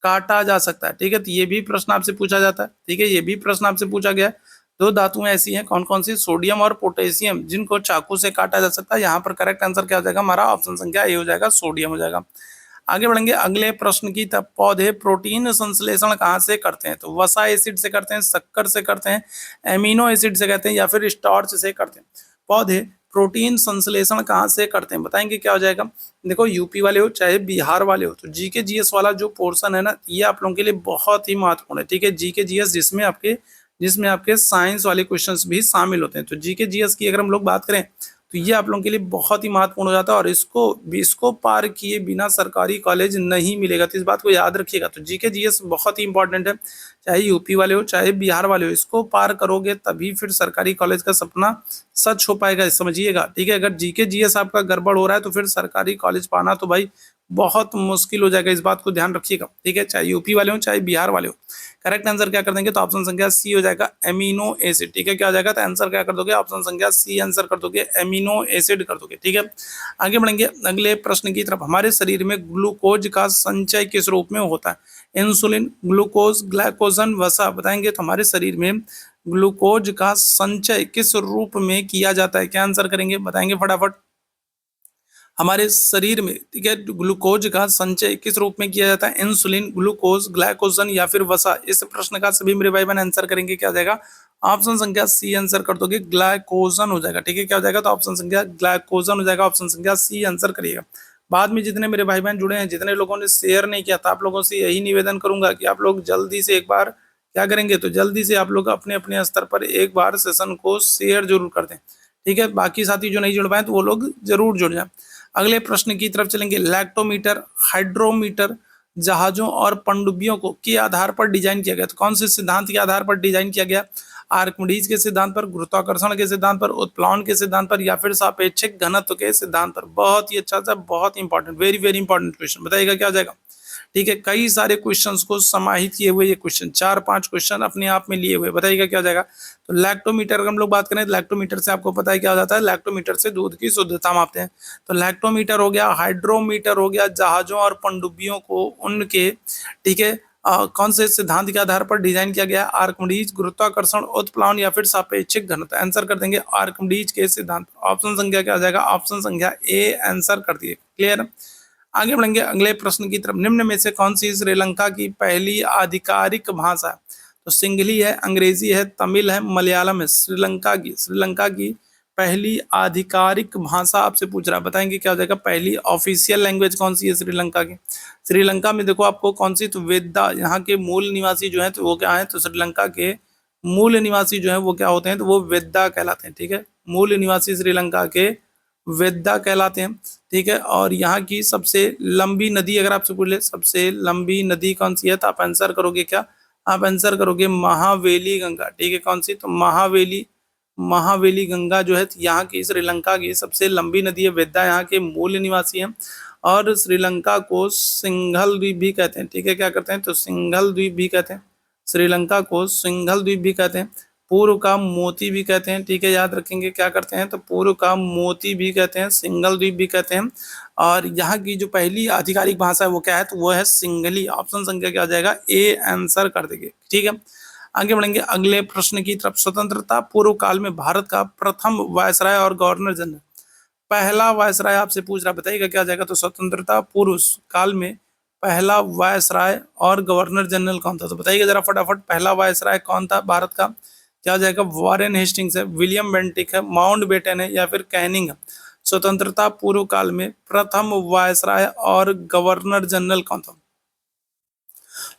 काटा जा सकता है, ठीक है। तो ये भी प्रश्न आपसे पूछा जाता है, ठीक है, ये भी प्रश्न आपसे पूछा गया है। दो धातुएं ऐसी हैं, कौन कौन सी? सोडियम और पोटेशियम, जिनको चाकू से काटा जा सकता है। यहाँ पर करेक्ट आंसर क्या हो जाएगा? हमारा ऑप्शन संख्या ए हो जाएगा, सोडियम हो जाएगा। आगे बढ़ेंगे अगले प्रश्न की तरफ। पौधे प्रोटीन संश्लेषण कहाँ से करते हैं? तो वसा एसिड से करते हैं, शक्कर से करते हैं, एमिनो एसिड से करते हैं, या फिर स्टार्च से करते हैं। पौधे प्रोटीन संश्लेषण कहाँ से करते हैं? बताएंगे क्या हो जाएगा? देखो, यूपी वाले हो चाहे बिहार वाले हो, तो जीके जीएस वाला जो पोर्शन है ना, ये आप लोगों के लिए बहुत ही महत्वपूर्ण है, ठीक है। जीके जीएस जिसमें आपके साइंस वाले क्वेश्चंस भी शामिल होते हैं। तो जीके जीएस की अगर हम लोग बात करें तो ये आप लोगों के लिए बहुत ही महत्वपूर्ण हो जाता है, और इसको पार किए बिना सरकारी कॉलेज नहीं मिलेगा, तो इस बात को याद रखिएगा। तो जीके जीएस बहुत ही इंपॉर्टेंट है, चाहे यूपी वाले हो चाहे बिहार वाले हो, इसको पार करोगे तभी फिर सरकारी कॉलेज का सपना सच हो पाएगा, समझिएगा, ठीक है। अगर जीके जीएस आपका गड़बड़ हो रहा है तो फिर सरकारी कॉलेज पाना तो भाई बहुत मुश्किल हो जाएगा, इस बात को ध्यान रखिएगा, ठीक है, चाहे यूपी वाले हो चाहे बिहार वाले हो। करेक्ट आंसर क्या कर देंगे? तो ऑप्शन संख्या सी हो जाएगा, एमिनो एसिड, ठीक है। क्या हो जाएगा? तो आंसर क्या कर दोगे? ऑप्शन संख्या सी आंसर कर दोगे, एमिनो एसिड कर दोगे, ठीक है। आगे बढ़ेंगे अगले प्रश्न की तरफ। हमारे शरीर में ग्लूकोज का संचय किस रूप में होता है? इंसुलिन, ग्लूकोज, ग्लाइकोजन, वसा। बताएंगे तो हमारे शरीर में ग्लूकोज का संचय किस रूप में किया जाता है? क्या आंसर करेंगे? बताएंगे फटाफट। हमारे शरीर में, ठीक है, ग्लूकोज का संचय किस रूप में किया जाता है? इंसुलिन, ग्लूकोज, ग्लाइकोजन या फिर वसा। इस प्रश्न का सभी मेरे भाई बहन आंसर करेंगे, क्या हो जाएगा? ऑप्शन संख्या सी आंसर कर दोगे, ग्लाइकोजन हो जाएगा, ठीक है। क्या हो जाएगा? तो ऑप्शन संख्या ग्लाइकोजन हो जाएगा, ऑप्शन संख्या सी आंसर करिएगा। बाद में जितने मेरे भाई बहन जुड़े हैं, जितने लोगों ने शेयर नहीं किया था, आप लोगों से यही निवेदन करूंगा कि आप लोग जल्दी से एक बार क्या करेंगे, तो जल्दी से आप लोग अपने अपने स्तर पर एक बार सेशन को शेयर जरूर कर दें, ठीक है। बाकी साथी जो नहीं जुड़ पाए तो वो लोग जरूर जुड़ जाए। अगले प्रश्न की तरफ चलेंगे। लैक्टोमीटर, हाइड्रोमीटर जहाजों और पनडुब्बियों को के आधार पर डिजाइन किया गया? तो कौन से सिद्धांत के आधार पर डिजाइन किया गया? आर्किमिडीज के सिद्धांत पर, गुरुत्वाकर्षण के सिद्धांत पर, उत्प्लावन के सिद्धांत पर, या फिर सापेक्षिक घनत्व के सिद्धांत पर? बहुत ही अच्छा सा, बहुत important, very very important question. बताइएगा क्या हो जाएगा? ठीक है, कई सारे क्वेश्चंस को समाहित किए हुए ये क्वेश्चन, 4-5 क्वेश्चन अपने आप में लिए हुए। बताइएगा क्या हो जाएगा? तो लैक्टोमीटर अगर हम लोग बात करें तो लैक्टोमीटर से आपको पता है क्या हो जाता है? लैक्टोमीटर से दूध की शुद्धता मापते हैं। तो लैक्टोमीटर हो गया, हाइड्रोमीटर हो गया, जहाजों और पनडुब्बियों को उनके, ठीक है, कौन से सिद्धांत के आधार पर डिजाइन किया गया? आर्किमिडीज, गुरुत्वाकर्षण, उत्प्लावन या फिर सापेक्षिक घनत्व। आंसर कर देंगे आर्किमिडीज के सिद्धांत। ऑप्शन संख्या क्या हो जाएगा? ऑप्शन संख्या ए आंसर कर दिए। क्लियर? आगे बढ़ेंगे अगले प्रश्न की तरफ। निम्न में से कौन सी श्रीलंका की पहली आधिकारिक भाषा है? तो सिंहली है, अंग्रेजी है, तमिल है, मलयालम है। श्रीलंका की पहली आधिकारिक भाषा आपसे पूछ रहा है, बताएंगे क्या हो जाएगा? पहली ऑफिशियल लैंग्वेज कौन सी है श्रीलंका की? श्रीलंका में देखो आपको कौन सी, तो वेदा, यहाँ के मूल निवासी जो है तो वो क्या है, तो श्रीलंका के मूल निवासी जो है वो क्या होते हैं, तो वो वेदा कहलाते हैं, ठीक है। मूल निवासी श्रीलंका के वेद्दा कहलाते हैं, ठीक है। और यहाँ की सबसे लंबी नदी अगर आपसे पूछ ले सबसे लंबी नदी कौन सी है, तो आप आंसर करोगे क्या, आप आंसर करोगे महावेली गंगा, ठीक है। कौन सी, तो महावेली, महावेली गंगा जो है यहाँ की श्रीलंका की सबसे लंबी नदी है। वेद्दा यहाँ के मूल निवासी हैं और श्रीलंका को सिंघल द्वीप भी कहते हैं, ठीक है। क्या करते हैं, तो सिंघल द्वीप भी कहते हैं, श्रीलंका को सिंघल द्वीप भी कहते हैं, पूर्व का मोती भी कहते हैं, ठीक है। याद रखेंगे क्या करते हैं, तो पूर्व का मोती भी कहते हैं, सिंघल द्वीप भी कहते हैं। और यहाँ की जो पहली आधिकारिक भाषा है वो क्या है, तो वो है सिंघली। ऑप्शन संख्या क्या आ जाएगा, ए आंसर कर देंगे, ठीक है। आगे बढ़ेंगे अगले प्रश्न की तरफ। स्वतंत्रता पूर्व काल में भारत का प्रथम वायसराय और गवर्नर जनरल, पहला वायसराय आपसे पूछ रहा, बताइएगा क्या आ जाएगा, तो स्वतंत्रता पूर्व काल में पहला वायसराय और गवर्नर जनरल कौन था, तो बताइए जरा फटाफट, पहला वायसराय कौन था भारत का, क्या हो जाएगा, वॉरेन हेस्टिंग्स है, विलियम बेंटिक है, माउंटबेटन है, या फिर कैनिंग है। स्वतंत्रता पूर्व काल में प्रथम वायसराय और गवर्नर जनरल कौन था,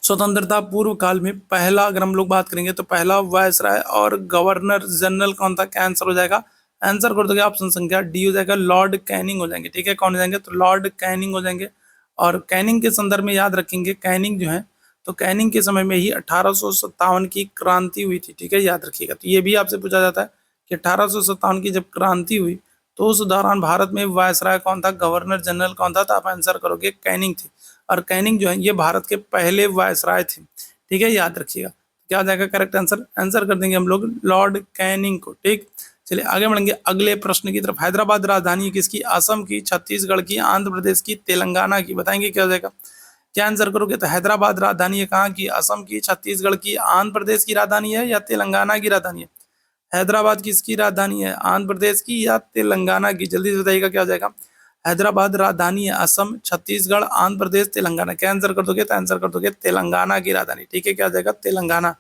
स्वतंत्रता पूर्व काल में पहला, अगर हम लोग बात करेंगे तो पहला वायसराय और गवर्नर जनरल कौन था, क्या आंसर हो जाएगा, आंसर कर दोगे ऑप्शन संख्या डी हो जाएगा, लॉर्ड कैनिंग हो जाएंगे, ठीक है। कौन हो जाएंगे, तो लॉर्ड कैनिंग हो जाएंगे। और कैनिंग के संदर्भ में याद रखेंगे, कैनिंग जो है, तो कैनिंग के समय में ही 1857 की क्रांति हुई थी, ठीक है, याद रखिएगा। तो ये भी आपसे पूछा जाता है कि 1857 की जब क्रांति हुई तो उस दौरान भारत में वायसराय कौन था, गवर्नर जनरल कौन था, तो आप आंसर करोगे कैनिंग थी। और कैनिंग जो है ये भारत के पहले वायसराय थे, ठीक है, याद रखिएगा। क्या हो जाएगा करेक्ट आंसर, आंसर कर देंगे हम लोग लॉर्ड कैनिंग को, ठीक। चलिए आगे बढ़ेंगे अगले प्रश्न की तरफ। हैदराबाद राजधानी किसकी, असम की, छत्तीसगढ़ की, आंध्र प्रदेश की, तेलंगाना की, बताएंगे क्या हो जाएगा, क्या आंसर करोगे, तो हैदराबाद राजधानी है कहाँ की, असम की, छत्तीसगढ़ की, आंध्र प्रदेश की राजधानी है या तेलंगाना की राजधानी है, हैदराबाद किसकी राजधानी है, आंध्र प्रदेश की या तेलंगाना की, जल्दी से बताइएगा क्या हो जाएगा। हैदराबाद राजधानी है असम, छत्तीसगढ़, आंध्र प्रदेश, तेलंगाना, क्या आंसर कर दोगे, तो आंसर कर दोगे तेलंगाना की राजधानी, ठीक है। क्या हो जाएगा, तेलंगाना।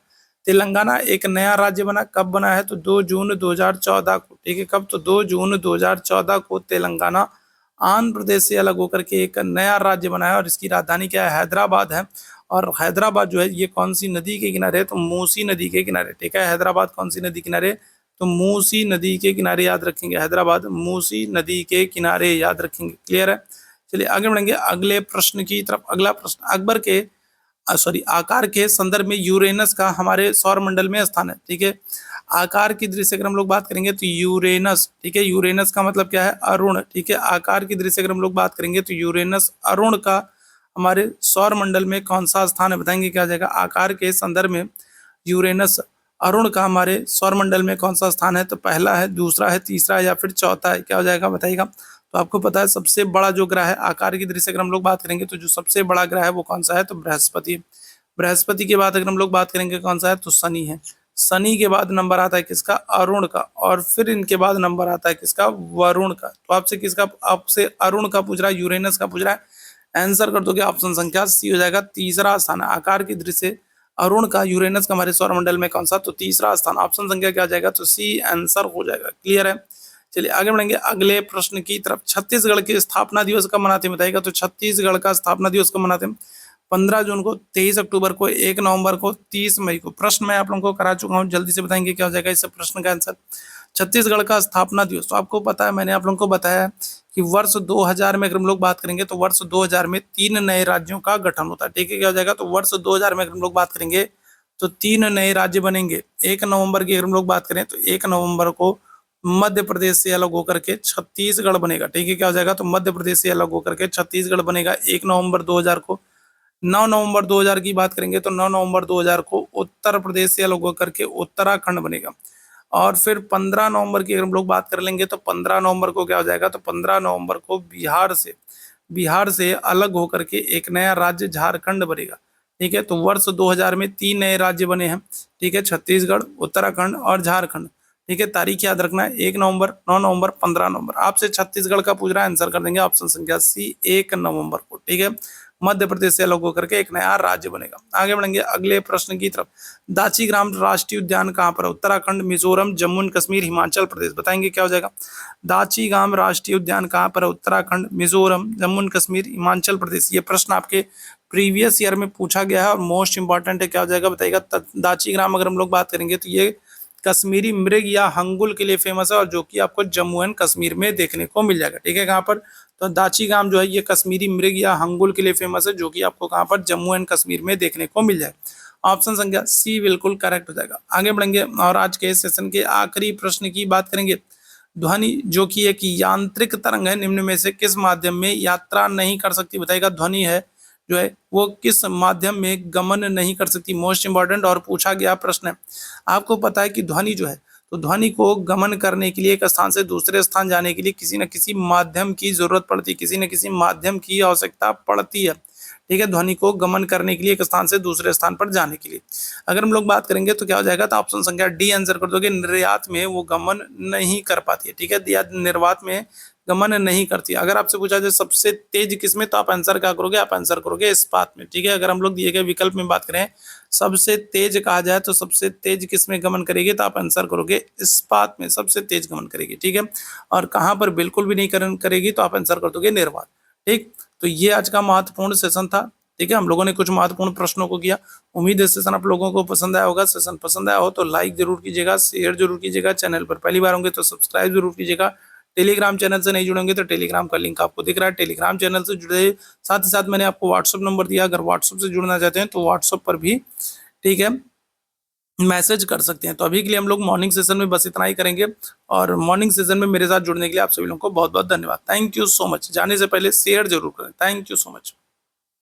तेलंगाना एक नया राज्य बना, कब बना है, तो 2 जून 2014 को, ठीक है। कब, तो 2 जून 2014 को तेलंगाना आंध्र प्रदेश से अलग होकर के एक नया राज्य बना है और इसकी राजधानी क्या है, हैदराबाद है। और हैदराबाद जो है ये कौन सी नदी के किनारे है, तो मूसी नदी के किनारे, ठीक है। हैदराबाद कौन सी नदी किनारे, तो मूसी नदी के किनारे, याद रखेंगे, हैदराबाद मूसी नदी के किनारे, याद रखेंगे, क्लियर है। चलिए आगे बढ़ेंगे अगले प्रश्न की तरफ। अगला प्रश्न, अकबर के आकार के संदर्भ में यूरेनस का हमारे सौर मंडल में स्थान है, ठीक है। आकार की दृष्टि से अगर हम लोग बात करेंगे तो यूरेनस, ठीक है, यूरेनस का मतलब क्या है, अरुण, ठीक है। आकार की दृष्टि से अगर हम लोग बात करेंगे तो यूरेनस अरुण का हमारे सौर मंडल में कौन सा स्थान है, बताएंगे क्या हो जाएगा। आकार के संदर्भ में यूरेनस अरुण का हमारे सौर मंडल में कौन सा स्थान है, तो पहला है, दूसरा है, तीसरा है, या फिर चौथा है, क्या हो जाएगा बताइएगा। तो आपको पता है सबसे बड़ा जो ग्रह है आकार की दृष्टि से अगर हम लोग बात करेंगे तो जो सबसे बड़ा ग्रह है वो कौन सा है, तो बृहस्पति। बृहस्पति के बाद अगर हम लोग बात करेंगे कौन सा है, तो शनि है। शनि के बाद नंबर आता है किसका, अरुण का, और फिर इनके बाद नंबर आता है किसका, वरुण का। तो आपसे किसका, आपसे अरुण का पूछ रहा है, यूरेनस का पूछ रहा है, आंसर कर दोगे ऑप्शन संख्या सी हो जाएगा, तीसरा स्थान। आकार की दृष्टि से अरुण का, यूरेनस का हमारे सौरमंडल में कौन सा, तो तीसरा स्थान। ऑप्शन संख्या क्या आ जाएगा, तो सी आंसर हो जाएगा, क्लियर है। चलिए आगे बढ़ेंगे अगले प्रश्न की तरफ। छत्तीसगढ़ के स्थापना दिवस कब मनाते हैं, बताइएगा। तो छत्तीसगढ़ का स्थापना दिवस कब मनाते हैं, 15 जून को, 23 अक्टूबर को, 1 नवंबर को, 30 मई को। प्रश्न मैं आप लोगों को करा चुका हूँ, जल्दी से बताएंगे क्या हो जाएगा इस प्रश्न का आंसर। छत्तीसगढ़ का स्थापना दिवस, तो आपको पता है, मैंने आप लोगों को बताया कि वर्ष 2000 में अगर हम लोग बात करेंगे तो वर्ष 2000 में 3 नए राज्यों का गठन होता है, ठीक है। क्या हो जाएगा, तो वर्ष 2000 में अगर हम लोग बात करेंगे तो 3 नए राज्य बनेंगे। 1 नवंबर की अगर हम लोग बात करें तो 1 नवंबर को मध्य प्रदेश से अलग होकर के छत्तीसगढ़ बनेगा, ठीक है। क्या हो जाएगा, तो मध्य प्रदेश से अलग होकर के छत्तीसगढ़ बनेगा 1 नवंबर 2000 को। 9 नवंबर 2000 की बात करेंगे तो 9 नवंबर 2000 को उत्तर प्रदेश से अलग होकर के उत्तराखंड बनेगा। और फिर 15 नवंबर की अगर हम लोग बात कर लेंगे तो 15 नवंबर को क्या हो जाएगा, तो 15 नवंबर को बिहार से अलग होकर के एक नया राज्य झारखंड बनेगा, ठीक है। तो वर्ष 2000 में 3 नए राज्य बने हैं, ठीक है, छत्तीसगढ़, उत्तराखंड और झारखंड, ठीक है। तारीख याद रखना है, 1 नवंबर, 9 नवंबर, 15 नवंबर। आपसे छत्तीसगढ़ का पूछ रहा है, आंसर कर देंगे ऑप्शन संख्या सी, 1 नवंबर को, ठीक है। मध्य प्रदेश से अलग होकर के एक नया राज्य बनेगा। आगे बढ़ेंगे अगले प्रश्न की तरफ। दाचीग्राम राष्ट्रीय उद्यान कहाँ पर है, उत्तराखंड, मिजोरम, जम्मू एंड कश्मीर, हिमाचल प्रदेश, बताएंगे क्या हो जाएगा। दाचीग्राम राष्ट्रीय उद्यान कहाँ पर है, उत्तराखंड, मिजोरम, जम्मू एंड कश्मीर, हिमाचल प्रदेश। ये प्रश्न आपके प्रीवियस ईयर में पूछा गया है और मोस्ट इंपॉर्टेंट है, क्या हो जाएगा बताइएगा। दाचीग्राम अगर हम लोग बात करेंगे तो ये कश्मीरी मृग या हंगुल के लिए फेमस है और जो कि आपको जम्मू एंड कश्मीर में देखने को मिल जाएगा। ठीक है, कहाँ पर? तो दाची गांव जो है ये कश्मीरी मृग या हंगुल के लिए फेमस है, जो कि आपको कहाँ पर? जम्मू एंड कश्मीर में देखने को मिल जाए। ऑप्शन संख्या सी बिल्कुल करेक्ट हो जाएगा। आगे बढ़ेंगे और आज के सेशन के आखिरी प्रश्न की बात करेंगे। ध्वनि जो कि एक यांत्रिक तरंग है, निम्न में से किस माध्यम में यात्रा नहीं कर सकती? बताइएगा, ध्वनि है जो है वो किस माध्यम में गमन नहीं कर सकती? मोस्ट इंपॉर्टेंट और पूछा गया प्रश्न है। आपको पता है कि ध्वनि जो है, तो ध्वनि को गमन करने के लिए, एक स्थान से दूसरे स्थान जाने के लिए किसी न किसी माध्यम की जरूरत पड़ती है, किसी न किसी माध्यम की आवश्यकता पड़ती है। ठीक है, ध्वनि को गमन करने के लिए, एक स्थान से दूसरे स्थान पर जाने के लिए। अगर हम लोग बात करेंगे तो क्या हो जाएगा? तो ऑप्शन संख्या डी आंसर कर दोगे। निर्यात में वो गमन नहीं कर पाती है। ठीक है, या निर्वात में गमन नहीं करती। अगर आपसे पूछा जाए सबसे तेज किसमें, तो आप आंसर क्या करोगे? आप आंसर करोगे इस्पात में। ठीक है, अगर हम लोग दिए गए विकल्प में बात करें सबसे तेज कहा जाए तो सबसे तेज किसमें गमन करेगी, तो आप आंसर करोगे इस्पात में सबसे तेज गमन करेगी। ठीक है, और कहाँ पर बिल्कुल भी नहीं करेगी, तो आप आंसर कर दोगे निर्वात। ठीक, तो ये आज का महत्वपूर्ण सेशन था। ठीक है, हम लोगों ने कुछ महत्वपूर्ण प्रश्नों को किया। उम्मीद है सेशन आप लोगों को पसंद आया होगा। सेशन पसंद आया हो तो लाइक जरूर कीजिएगा, शेयर जरूर कीजिएगा। चैनल पर पहली बार होंगे तो सब्सक्राइब जरूर कीजिएगा। टेलीग्राम चैनल से नहीं जुड़ेंगे तो टेलीग्राम का लिंक आपको दिख रहा है, टेलीग्राम चैनल से जुड़े। साथ ही साथ मैंने आपको व्हाट्सअप नंबर दिया, अगर व्हाट्सअप से जुड़ना चाहते हैं तो व्हाट्सअप पर भी, ठीक है, मैसेज कर सकते हैं। तो अभी के लिए हम लोग मॉर्निंग सेशन में बस इतना ही करेंगे और मॉर्निंग सेशन में मेरे साथ जुड़ने के लिए आप सभी लोगों को बहुत बहुत धन्यवाद। Thank you so much. जाने से पहले शेयर जरूर करें। Thank you so much.